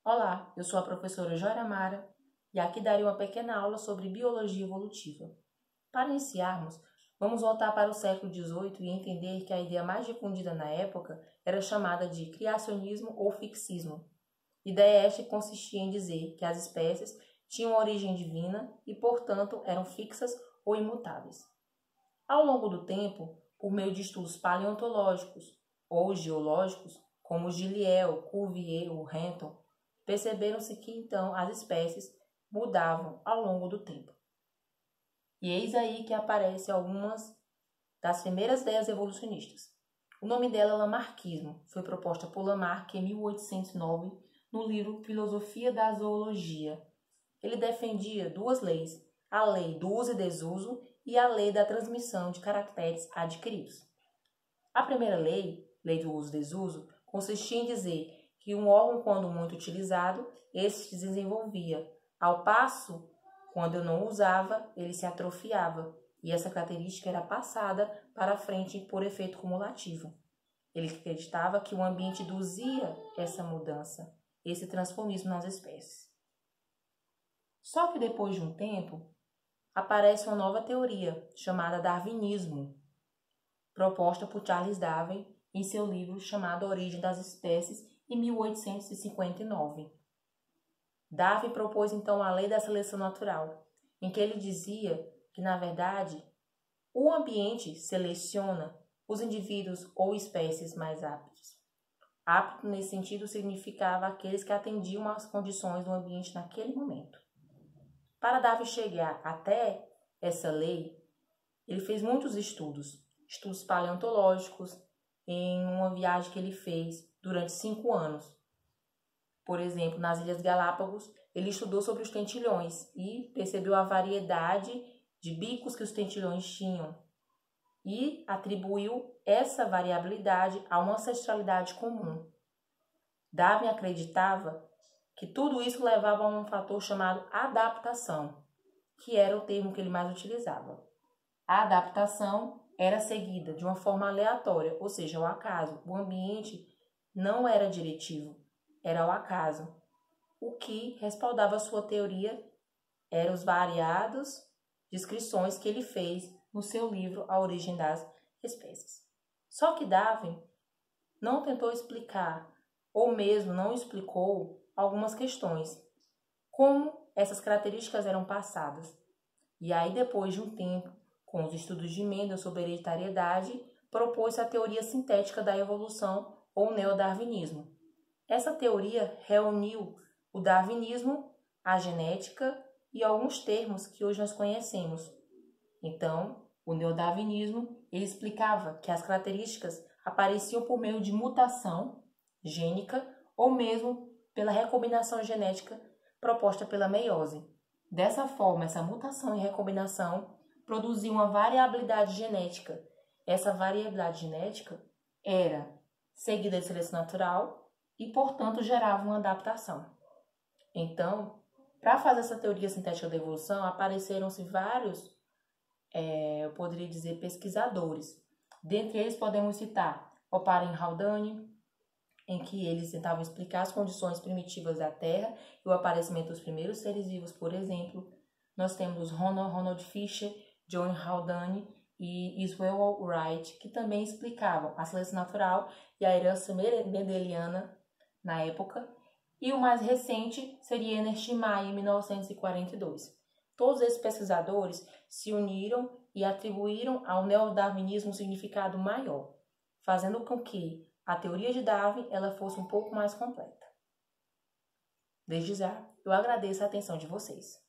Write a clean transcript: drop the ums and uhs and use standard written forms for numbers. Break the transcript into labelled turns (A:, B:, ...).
A: Olá, eu sou a professora Joyra Mara e aqui darei uma pequena aula sobre biologia evolutiva. Para iniciarmos, vamos voltar para o século XVIII e entender que a ideia mais difundida na época era chamada de criacionismo ou fixismo. Ideia esta que consistia em dizer que as espécies tinham origem divina e, portanto, eram fixas ou imutáveis. Ao longo do tempo, por meio de estudos paleontológicos ou geológicos, como os de Lyell, Cuvier ou Renton, perceberam-se que então as espécies mudavam ao longo do tempo. E eis aí que aparecem algumas das primeiras ideias evolucionistas. O nome dela é Lamarckismo, foi proposta por Lamarck em 1809 no livro Filosofia da Zoologia. Ele defendia duas leis, a lei do uso e desuso e a lei da transmissão de caracteres adquiridos. A primeira lei, lei do uso e desuso, consistia em dizer que um órgão, quando muito utilizado, esse se desenvolvia. Ao passo, quando eu não usava, ele se atrofiava, e essa característica era passada para frente por efeito cumulativo. Ele acreditava que o ambiente induzia essa mudança, esse transformismo nas espécies. Só que depois de um tempo, aparece uma nova teoria, chamada Darwinismo, proposta por Charles Darwin em seu livro chamado A Origem das Espécies, em 1859. Darwin propôs então a lei da seleção natural, em que ele dizia que, na verdade, o ambiente seleciona os indivíduos ou espécies mais aptos. Apto, nesse sentido, significava aqueles que atendiam às condições do ambiente naquele momento. Para Darwin chegar até essa lei, ele fez muitos estudos paleontológicos, em uma viagem que ele fez durante 5 anos. Por exemplo, nas Ilhas Galápagos, ele estudou sobre os tentilhões e percebeu a variedade de bicos que os tentilhões tinham e atribuiu essa variabilidade a uma ancestralidade comum. Darwin acreditava que tudo isso levava a um fator chamado adaptação, que era o termo que ele mais utilizava. A adaptação era seguida de uma forma aleatória, ou seja, ao acaso. O ambiente não era diretivo, era ao acaso. O que respaldava a sua teoria eram os variados descrições que ele fez no seu livro A Origem das Espécies. Só que Darwin não tentou explicar, ou mesmo não explicou algumas questões, como essas características eram passadas. E aí, depois de um tempo, com os estudos de Mendel sobre hereditariedade, propôs a teoria sintética da evolução ou neodarwinismo. Essa teoria reuniu o darwinismo, a genética e alguns termos que hoje nós conhecemos. Então, o neodarwinismo, ele explicava que as características apareciam por meio de mutação gênica ou mesmo pela recombinação genética proposta pela meiose. Dessa forma, essa mutação e recombinação produzia uma variabilidade genética. Essa variabilidade genética era seguida de seleção natural e, portanto, gerava uma adaptação. Então, para fazer essa teoria sintética da evolução, apareceram-se vários, eu poderia dizer, pesquisadores. Dentre eles, podemos citar Oparin Haldane, em que eles tentavam explicar as condições primitivas da Terra e o aparecimento dos primeiros seres vivos, por exemplo. Nós temos Ronald Fisher, John Haldane e Israel Wright, que também explicavam a seleção natural e a herança mendeliana na época. E o mais recente seria Ernest Mayr, em 1942. Todos esses pesquisadores se uniram e atribuíram ao neodarwinismo um significado maior, fazendo com que a teoria de Darwin ela fosse um pouco mais completa. Desde já, eu agradeço a atenção de vocês.